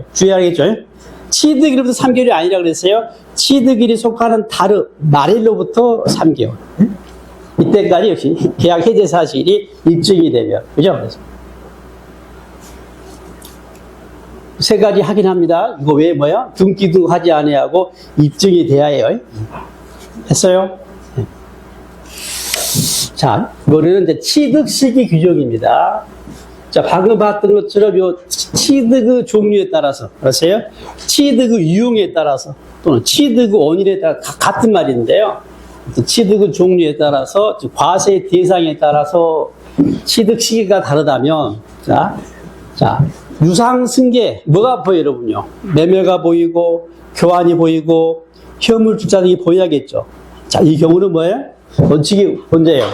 3개월이에요. 주의하겠죠? 취득일로부터 3개월이 아니라 그랬어요. 취득일이 속하는 달의 말일로부터 3개월. 이때까지 역시 계약 해제 사실이 입증이 되면, 그죠? 그래서 세 가지 확인합니다. 이거 왜 뭐야? 등기등하지 아니하고 입증이 돼야 해요. 했어요? 자, 이거는 이제 취득 시기 규정입니다. 자, 방금 봤던 것처럼 요 취득의 종류에 따라서, 알았어요? 취득의 유형에 따라서, 또는 취득의 원인에 따라 같은 말인데요. 취득의 종류에 따라서, 과세 대상에 따라서 취득 시기가 다르다면, 자, 유상 승계, 뭐가 보여요, 여러분요? 매매가 보이고, 교환이 보이고, 현물 투자 등이 보여야겠죠. 자, 이 경우는 뭐예요? 원칙이 언제예요?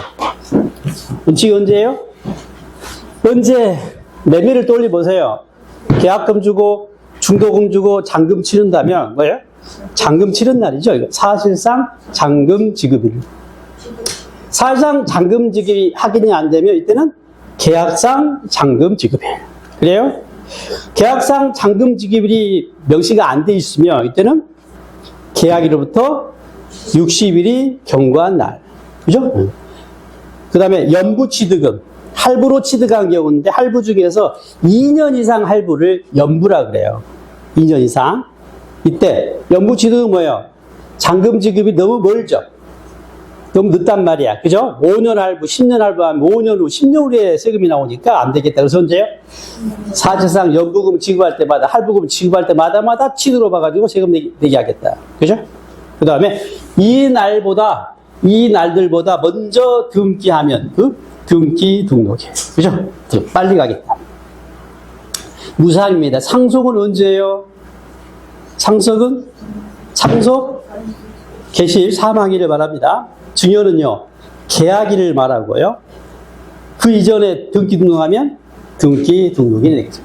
원칙이 언제예요? 언제 매매를 떠올려보세요. 계약금 주고, 중도금 주고, 잔금 치른다면, 뭐예요? 잔금 치른 날이죠. 이거. 사실상 잔금 지급일. 사실상 잔금 지급이 확인이 안 되면 이때는 계약상 잔금 지급이에요. 그래요? 계약상 잔금 지급일이 명시가 안 돼 있으면 이때는 계약일로부터 60일이 경과한 날. 그죠? 그 다음에 연부 취득은 할부로 취득한 경우인데 할부 중에서 2년 이상 할부를 연부라 그래요. 2년 이상. 이때 연부 취득은 뭐예요? 잔금 지급이 너무 멀죠. 너무 늦단 말이야. 그죠? 5년 할부, 10년 할부하면 5년 후, 10년 후에 세금이 나오니까 안 되겠다. 그래서 언제요? 사실상 연부금 지급할 때마다, 할부금 지급할 때마다 취득으로 봐가지고 세금 내게 하겠다. 그죠? 그 다음에 이 날들보다 먼저 등기하면 그 등기 등록이에요. 그죠? 빨리 가겠다. 무상입니다. 상속은 언제예요? 상속 개시 사망일을 말합니다. 증여는요, 계약일을 말하고요. 그 이전에 등기 등록하면 등기 등록이 되겠죠.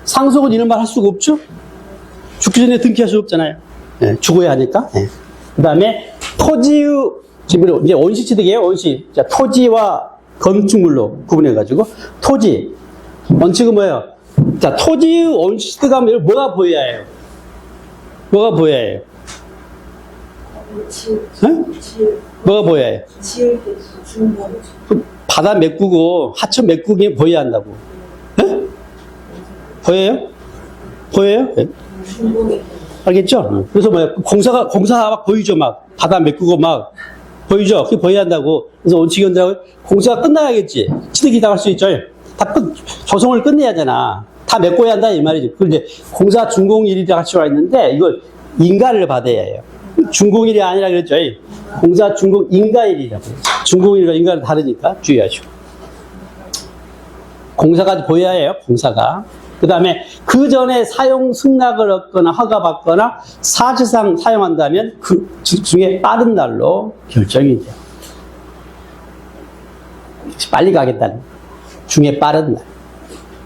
상속은 이런 말 할 수가 없죠? 죽기 전에 등기할 수 없잖아요. 네, 죽어야 하니까. 네. 그 다음에 토지의, 지금 이제 원시 취득이에요, 원시. 자, 토지와 건축물로 구분해가지고, 토지. 원칙은 뭐예요? 자, 토지의 원시 취득하면 뭐가 보여야 해요? 뭐가 보여야 해요? 네? 뭐가 보여야 해요? 바다 메꾸고, 하천 메꾸기 보여야 한다고. 네? 보여요? 보여요? 네? 알겠죠? 그래서 뭐야? 공사가 막 보이죠? 막. 바다 메꾸고 막. 보이죠? 그게 보여야 한다고. 그래서 원칙이 온다고. 공사가 끝나야겠지. 취득이 다 할 수 있죠? 조성을 끝내야 되나. 다 메꿔야 한다, 이 말이죠. 그런데 공사 준공일이라 같이 와 있는데, 이걸 인가를 받아야 해요. 준공일이 아니라 그랬죠? 공사 준공 인가일이라고. 준공일과 인가는 다르니까 주의하시고. 공사까지 보여야 해요, 공사가. 그 다음에 그 전에 사용 승낙을 얻거나 허가받거나 사실상 사용한다면 그 중에 빠른 날로 결정이 돼요. 빨리 가겠다는 중에 빠른 날.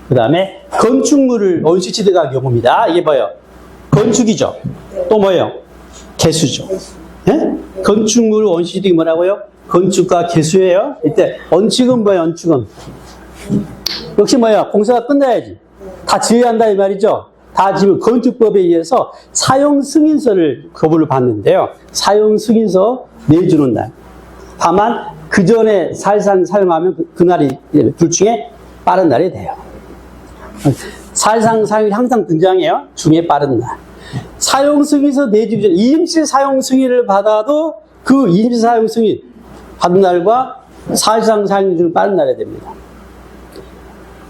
그 다음에 건축물을 원시 취득한 경우입니다. 이게 뭐예요? 건축이죠. 또 뭐예요? 개수죠. 네? 건축물 원시 취득이 뭐라고요? 건축과 개수예요. 이때 원칙은 뭐예요? 원칙은 역시 뭐예요? 공사가 끝나야지. 다 지어야 한다 이 말이죠. 다 지금 건축법에 의해서 사용 승인서를 거부를 받는데요. 사용 승인서 내주는 날. 다만 그 전에 사실상 사용하면 그날이 둘 중에 빠른 날이 돼요. 사실상 사용이 항상 등장해요. 중에 빠른 날. 사용 승인서 내주기 전에 임시 사용 승인을 받아도 그 임시 사용 승인 받은 날과 사실상 사용 중 빠른 날이 됩니다.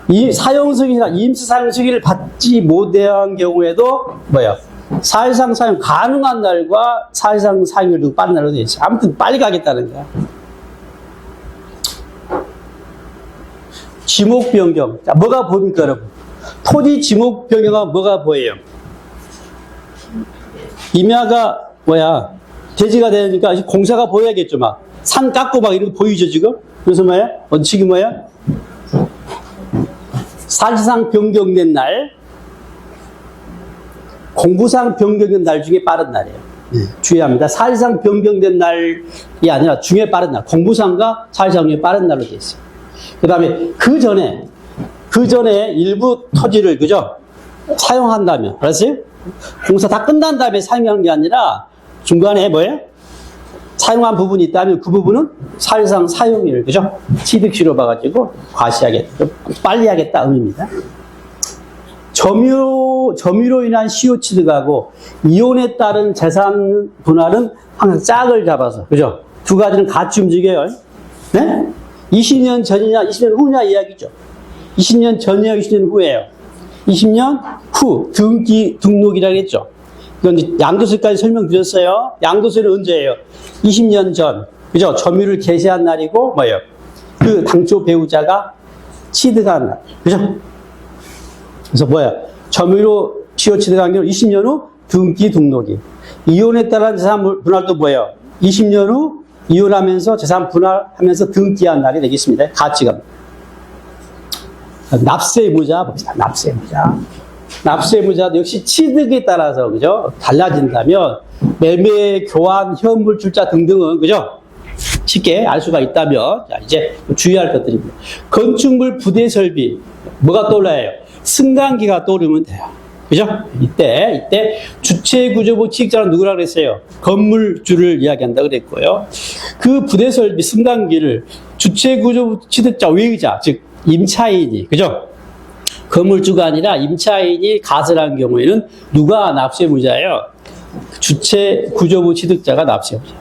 이 사용 승인이나 임시 사용 승인을 받지 못한 경우에도 뭐야? 사실상 사용 가능한 날과 사실상 사용일 중 빠른 날로 되어 있어요. 아무튼 빨리 가겠다는 거야. 지목 변경. 자, 뭐가 보입니까, 여러분? 토지 지목 변경은 뭐가 보여요? 임야가 뭐야? 대지가 되니까 공사가 보여야겠죠, 막. 산 깎고 막 이런 거 보이죠, 지금? 그래서 뭐야? 원칙이 뭐야? 사실상 변경된 날, 공부상 변경된 날 중에 빠른 날이에요. 주의합니다. 사실상 변경된 날이 아니라 중에 빠른 날, 공부상과 사실상 중에 빠른 날로 되어 있어요. 그 다음에 그 전에 일부 토지를, 그죠? 사용한다면, 알았어요? 공사 다 끝난 다음에 사용하는 게 아니라 중간에 뭐예요? 사용한 부분이 있다면 그 부분은 사실상 사용일, 그죠? 취득시로 봐가지고 과시하겠다, 빨리 하겠다 의미입니다. 점유로 인한 시효 취득하고 이혼에 따른 재산 분할은 항상 짝을 잡아서, 그죠? 두 가지는 같이 움직여요. 네? 20년 전이냐, 20년 후냐 이야기죠. 20년 전이냐, 20년 후예요. 20년 후 등록이라고 했죠. 이건 이제 양도세까지 설명드렸어요. 양도세는 언제예요? 20년 전, 그죠? 점유를 개시한 날이고 뭐예요? 그 당초 배우자가 취득한 날, 그죠? 그래서 뭐야? 점유로 시효 취득한 경우 20년 후 등록이. 이혼에 따른 재산 분할도 뭐예요? 20년 후 이혼하면서 재산 분할하면서 등기한 날이 되겠습니다. 가치가. 납세의무자 봅시다. 납세의무자도 역시 취득에 따라서, 그죠? 달라진다면 매매, 교환, 현물, 출자 등등은, 그죠? 쉽게 알 수가 있다면, 자, 이제 주의할 것들입니다. 건축물 부대 설비, 뭐가 떠올라요? 승강기가 떠오르면 돼요. 그죠? 이때 주체구조부 취득자는 누구라 그랬어요? 건물주를 이야기한다고 그랬고요. 그 부대 설비 승강기를 주체구조부 취득자 외의자, 즉 임차인이, 그죠? 건물주가 아니라 임차인이 가설한 경우에는 누가 납세의무자예요? 주체구조부 취득자가 납세의무자.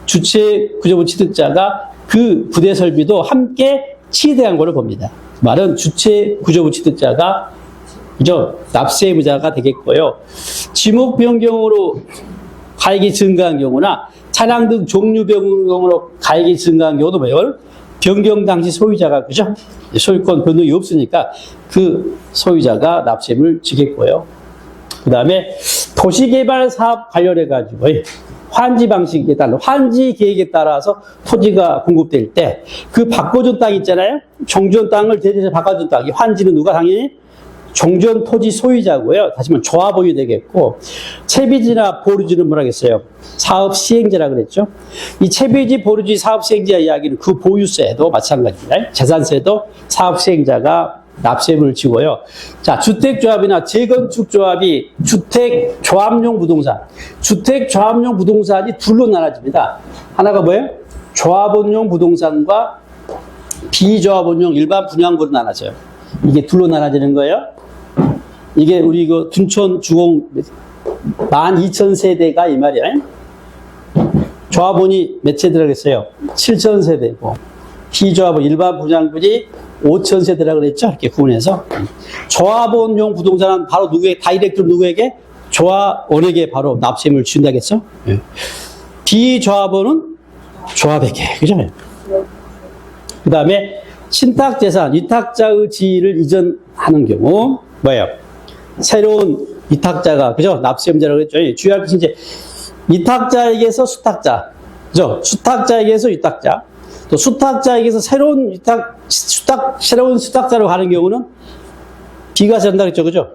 주체구조부 취득자가 그 부대 설비도 함께 취득한 거를 봅니다. 말은 주체구조부 취득자가, 그죠? 납세의무자가 되겠고요. 지목 변경으로 가액이 증가한 경우나 차량 등 종류 변경으로 가액이 증가한 경우도 뭐예요? 변경 당시 소유자가, 그죠? 소유권 변동이 없으니까 그 소유자가 납세의무를 지겠고요. 그 다음에 도시개발 사업 관련해가지고 환지 방식에 따라, 환지 계획에 따라서 토지가 공급될 때 그 바꿔준 땅 있잖아요? 종전 땅을 대대해서 바꿔준 땅. 이 환지는 누가 당연히? 종전 토지 소유자고요. 다시 말하면 조합원이 되겠고, 채비지나 보류지는 뭐라 그랬어요? 사업 시행자라 그랬죠. 이 채비지, 보류지, 사업 시행자 이야기는 그 보유세도 마찬가지입니다. 재산세도 사업 시행자가 납세의무를 지고요. 자, 주택조합이나 재건축조합이 주택조합용 부동산. 주택조합용 부동산이 둘로 나눠집니다. 하나가 뭐예요? 조합원용 부동산과 비조합원용 일반 분양구로 나눠져요. 이게 둘로 나눠지는 거예요. 이게 우리 그 둔촌 주공 12,000세대가 이 말이야. 조합원이 몇 세대라고 했어요? 7,000세대고, 비조합원 일반 분양구지 5,000세대라고 그랬죠? 이렇게 구분해서. 조합원용 부동산은 바로 누구에게, 다이렉트로 누구에게? 조합원에게 바로 납세의무를 준다겠죠? 비조합원은 조합에게, 그죠? 그 다음에 신탁재산, 위탁자의 지위를 이전하는 경우, 뭐예요? 새로운 위탁자가, 그죠? 납세의무자라고 했죠? 주의할 것이 이제, 위탁자에게서 수탁자, 그죠? 수탁자에게서 위탁자, 또 수탁자에게서 새로운 새로운 수탁자로 가는 경우는 비과세 한다고 했죠, 그죠?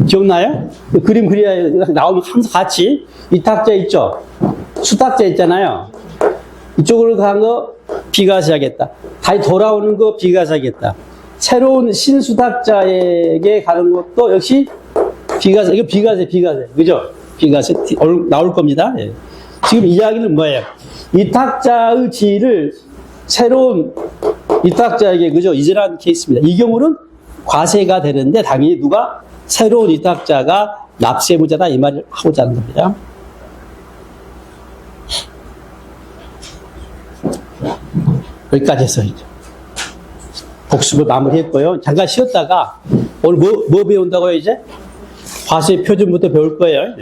기억나요? 그 그림 그려야 나오면 항상 같이 위탁자 있죠? 수탁자 있잖아요. 이쪽으로 간 거 비과세 하겠다. 다시 돌아오는 거 비과세 하겠다. 새로운 신수탁자에게 가는 것도 역시 비과세, 이거 비과세, 그죠? 비과세 나올 겁니다. 예. 지금 이야기는 뭐예요? 위탁자의 지위를 새로운 위탁자에게, 그죠? 이전한 케이스입니다. 이 경우는 과세가 되는데 당연히 누가? 새로운 위탁자가 납세의무자다 이 말을 하고자 하는 겁니다. 여기까지 해서 이제 복습을 마무리했고요. 잠깐 쉬었다가 오늘 뭐 배운다고요? 이제 과세 표준부터 배울 거예요.